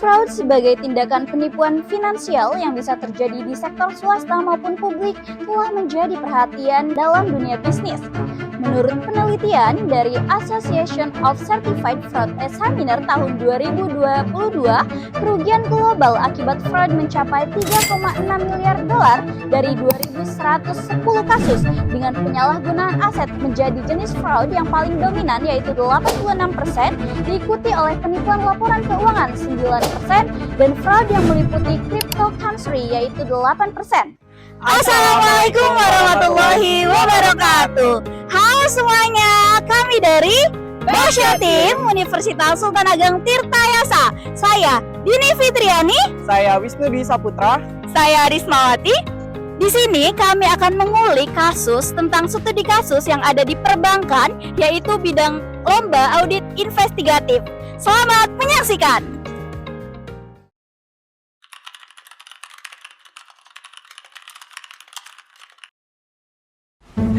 Fraud sebagai tindakan penipuan finansial yang bisa terjadi di sektor swasta maupun publik telah menjadi perhatian dalam dunia bisnis. Menurut penelitian dari Association of Certified Fraud Examiner tahun 2022, kerugian global akibat fraud mencapai 3,6 miliar dolar dari 2.110 kasus dengan penyalahgunaan aset menjadi jenis fraud yang paling dominan yaitu 86%, diikuti oleh penipuan laporan keuangan 9% dan fraud yang meliputi cryptocurrency yaitu 8%. Assalamualaikum warahmatullahi wabarakatuh. Halo semuanya, kami dari Basya Tim Universitas Sultan Ageng Tirtayasa. Saya Dini Fitriani, saya Wisnu Dwi Saputra, saya Rismawati. Di sini kami akan mengulik kasus tentang studi kasus yang ada di perbankan, yaitu bidang lomba audit investigatif. Selamat menyaksikan.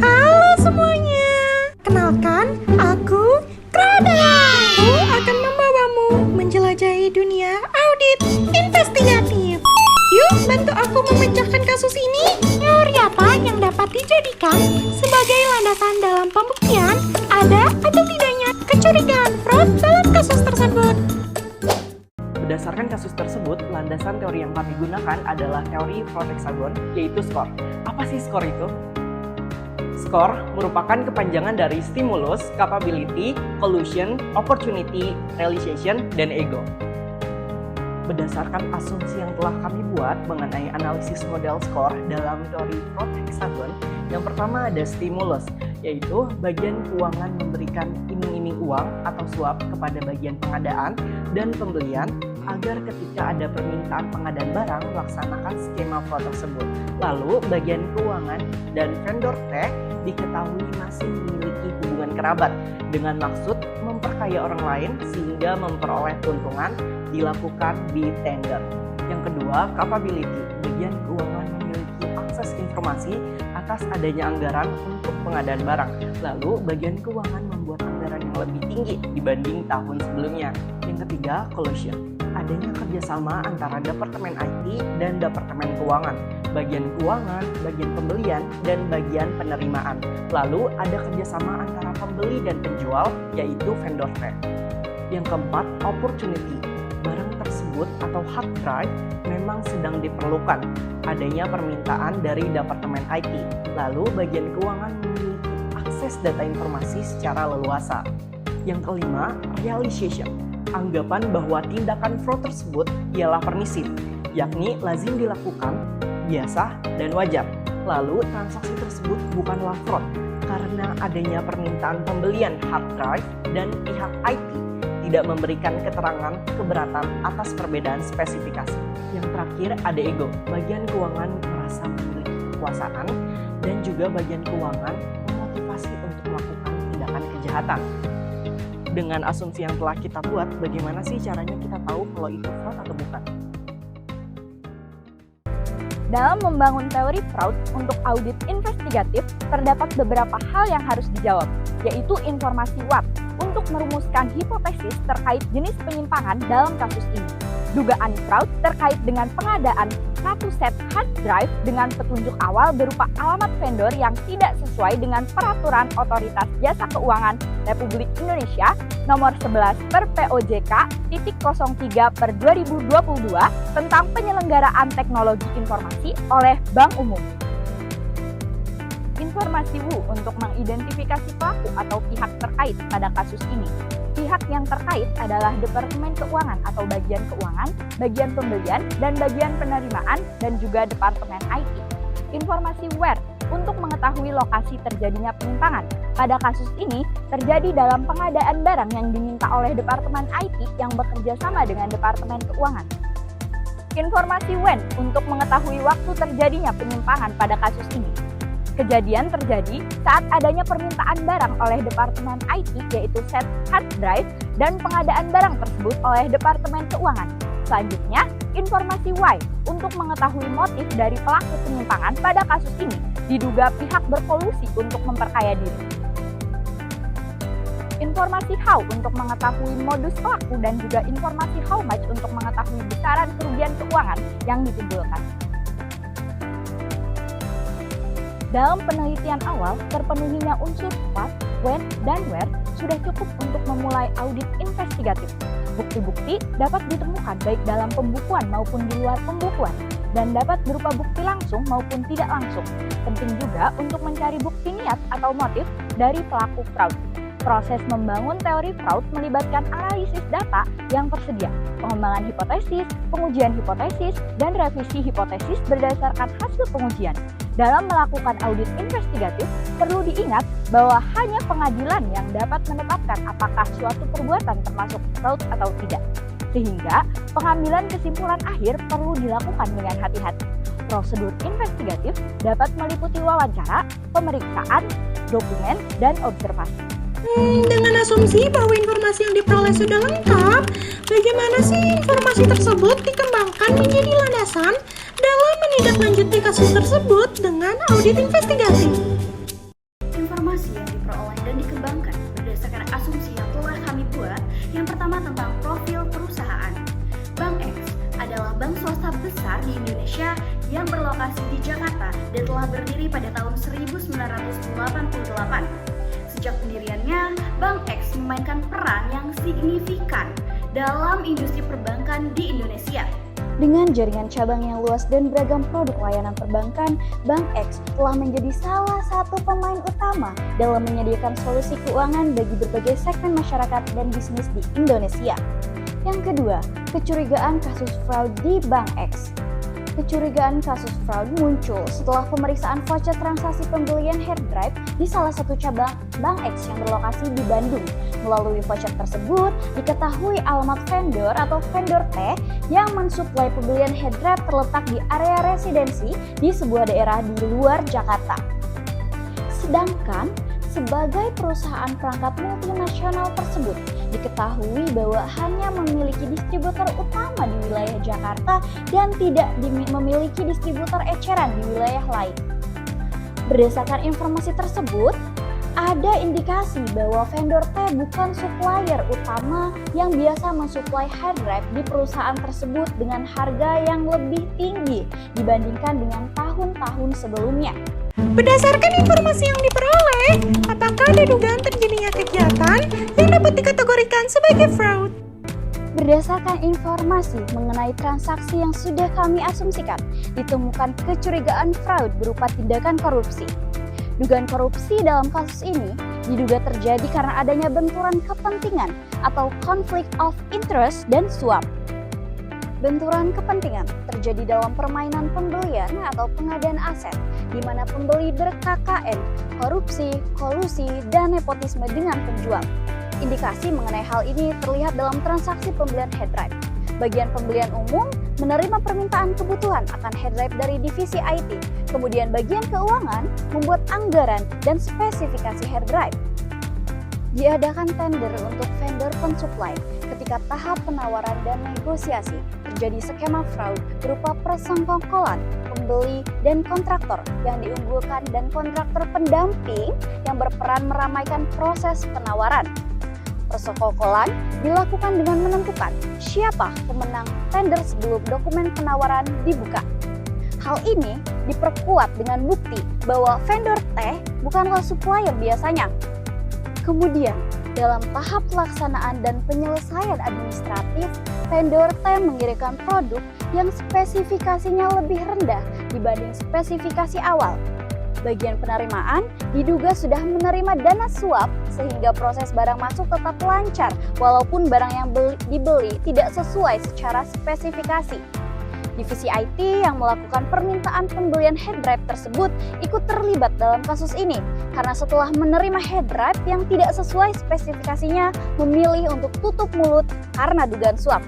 Halo semuanya, kenalkan aku Krada. Aku akan membawamu menjelajahi dunia audit investigatif. Yuk bantu aku memecahkan kasus ini. Teori apa yang dapat dijadikan sebagai landasan dalam pembuktian ada atau tidaknya kecurigaan fraud dalam kasus tersebut? Berdasarkan kasus tersebut, landasan teori yang kami gunakan adalah teori fraud hexagon, yaitu SCORE. Apa sih SCORE itu? SCORE merupakan kepanjangan dari stimulus, capability, collusion, opportunity, realization, dan ego. Berdasarkan asumsi yang telah kami buat mengenai analisis model SCORE dalam teori fraud hexagon, yang pertama ada stimulus, yaitu bagian keuangan memberikan iming-iming uang atau suap kepada bagian pengadaan dan pembelian agar ketika ada permintaan pengadaan barang melaksanakan skema fraud tersebut. Lalu bagian keuangan dan vendor T diketahui masih memiliki hubungan kerabat dengan maksud memperkaya orang lain sehingga memperoleh keuntungan dilakukan di tender. Yang kedua, capability. Bagian keuangan memiliki akses informasi atas adanya anggaran untuk pengadaan barang. Lalu bagian keuangan membuat anggaran yang lebih tinggi dibanding tahun sebelumnya. Yang ketiga, collusion. Adanya kerjasama antara Departemen IT dan Departemen Keuangan, bagian keuangan, bagian pembelian, dan bagian penerimaan. Lalu ada kerjasama antara pembeli dan penjual, yaitu vendor T. Yang keempat, opportunity. Barang tersebut atau hard drive memang sedang diperlukan. Adanya permintaan dari Departemen IT. Lalu bagian keuangan memiliki akses data informasi secara leluasa. Yang kelima, realization. Anggapan bahwa tindakan fraud tersebut ialah permisif, yakni lazim dilakukan, biasa, dan wajar. Lalu transaksi tersebut bukanlah fraud karena adanya permintaan pembelian hard drive dan pihak IT tidak memberikan keterangan keberatan atas perbedaan spesifikasi. Yang terakhir ada ego, bagian keuangan merasa memiliki kekuasaan dan juga bagian keuangan memotivasi untuk melakukan tindakan kejahatan. Dengan asumsi yang telah kita buat, bagaimana sih caranya kita tahu kalau itu fraud atau bukan? Dalam membangun teori fraud untuk audit investigatif, terdapat beberapa hal yang harus dijawab, yaitu informasi what untuk merumuskan hipotesis terkait jenis penyimpangan dalam kasus ini. Dugaan fraud terkait dengan pengadaan satu set hard drive dengan petunjuk awal berupa alamat vendor yang tidak sesuai dengan peraturan Otoritas Jasa Keuangan Republik Indonesia nomor 11 per POJK /03/2022 tentang penyelenggaraan teknologi informasi oleh Bank Umum. Informasi WU untuk mengidentifikasi pelaku atau pihak terkait pada kasus ini. Pihak yang terkait adalah Departemen Keuangan atau bagian keuangan, bagian pembelian, dan bagian penerimaan, dan juga Departemen IT. Informasi WHERE untuk mengetahui lokasi terjadinya penyimpangan. Pada kasus ini, terjadi dalam pengadaan barang yang diminta oleh Departemen IT yang bekerja sama dengan Departemen Keuangan. Informasi WHEN untuk mengetahui waktu terjadinya penyimpangan pada kasus ini. Kejadian terjadi saat adanya permintaan barang oleh Departemen IT yaitu set hard drive dan pengadaan barang tersebut oleh Departemen Keuangan. Selanjutnya, informasi Y untuk mengetahui motif dari pelaku penyimpangan pada kasus ini diduga pihak berkolusi untuk memperkaya diri. informasi how untuk mengetahui modus pelaku dan juga informasi how much untuk mengetahui besaran kerugian keuangan yang ditimbulkan. Dalam penelitian awal, terpenuhinya unsur what, when, dan where sudah cukup untuk memulai audit investigatif. Bukti-bukti dapat ditemukan baik dalam pembukuan maupun di luar pembukuan, dan dapat berupa bukti langsung maupun tidak langsung. Penting juga untuk mencari bukti niat atau motif dari pelaku fraud. Proses membangun teori fraud melibatkan analisis data yang tersedia, pengembangan hipotesis, pengujian hipotesis, dan revisi hipotesis berdasarkan hasil pengujian. Dalam melakukan audit investigatif, perlu diingat bahwa hanya pengadilan yang dapat menetapkan apakah suatu perbuatan termasuk fraud atau tidak. Sehingga, pengambilan kesimpulan akhir perlu dilakukan dengan hati-hati. Prosedur investigatif dapat meliputi wawancara, pemeriksaan, dokumen, dan observasi. Dengan asumsi bahwa informasi yang diperoleh sudah lengkap, bagaimana sih informasi tersebut dikembangkan menjadi landasan dalam menindaklanjuti kasus tersebut dengan audit investigatif? Informasi yang diperoleh dan dikembangkan berdasarkan asumsi yang telah kami buat. Yang pertama tentang profil perusahaan. Bank X adalah bank swasta besar di Indonesia yang berlokasi di Jakarta dan telah berdiri pada tahun 1988. Sejak pendiriannya, Bank X memainkan peran yang signifikan dalam industri perbankan di Indonesia. Dengan jaringan cabang yang luas dan beragam produk layanan perbankan, Bank X telah menjadi salah satu pemain utama dalam menyediakan solusi keuangan bagi berbagai segmen masyarakat dan bisnis di Indonesia. Yang kedua, kecurigaan kasus fraud di Bank X. Kecurigaan kasus fraud muncul setelah pemeriksaan voucher transaksi pembelian hard drive di salah satu cabang Bank X yang berlokasi di Bandung. Melalui voucher tersebut, diketahui alamat vendor atau vendor T yang mensuplai pembelian hard drive terletak di area residensi di sebuah daerah di luar Jakarta. Sedangkan, sebagai perusahaan perangkat multinasional tersebut, diketahui bahwa hanya memiliki distributor utama di wilayah Jakarta dan tidak memiliki distributor eceran di wilayah lain. Berdasarkan informasi tersebut, ada indikasi bahwa vendor T bukan supplier utama yang biasa mensuplai hard drive di perusahaan tersebut dengan harga yang lebih tinggi dibandingkan dengan tahun-tahun sebelumnya. Berdasarkan informasi yang diperoleh, apakah ada dugaan terjadinya kegiatan yang dapat dikategorikan sebagai fraud? Berdasarkan informasi mengenai transaksi yang sudah kami asumsikan, ditemukan kecurigaan fraud berupa tindakan korupsi. Dugaan korupsi dalam kasus ini diduga terjadi karena adanya benturan kepentingan atau conflict of interest dan suap. Benturan kepentingan terjadi dalam permainan pembelian atau pengadaan aset, di mana pembeli ber-KKN, korupsi, kolusi, dan nepotisme dengan penjual. Indikasi mengenai hal ini terlihat dalam transaksi pembelian hard drive. Bagian pembelian umum menerima permintaan kebutuhan akan hard drive dari divisi IT, kemudian bagian keuangan membuat anggaran dan spesifikasi hard drive. Diadakan tender untuk vendor pensuplai. Ketika tahap penawaran dan negosiasi, terjadi skema fraud berupa persengkokolan pembeli dan kontraktor yang diunggulkan dan kontraktor pendamping yang berperan meramaikan proses penawaran. Persekongkolan dilakukan dengan menentukan siapa pemenang tender sebelum dokumen penawaran dibuka. Hal ini diperkuat dengan bukti bahwa vendor T bukanlah supplier biasanya. Kemudian, dalam tahap pelaksanaan dan penyelesaian administratif, vendor T mengirimkan produk yang spesifikasinya lebih rendah dibanding spesifikasi awal. Bagian penerimaan diduga sudah menerima dana suap sehingga proses barang masuk tetap lancar walaupun barang yang dibeli tidak sesuai secara spesifikasi. Divisi IT yang melakukan permintaan pembelian hard drive tersebut ikut terlibat dalam kasus ini karena setelah menerima hard drive yang tidak sesuai spesifikasinya memilih untuk tutup mulut karena dugaan suap.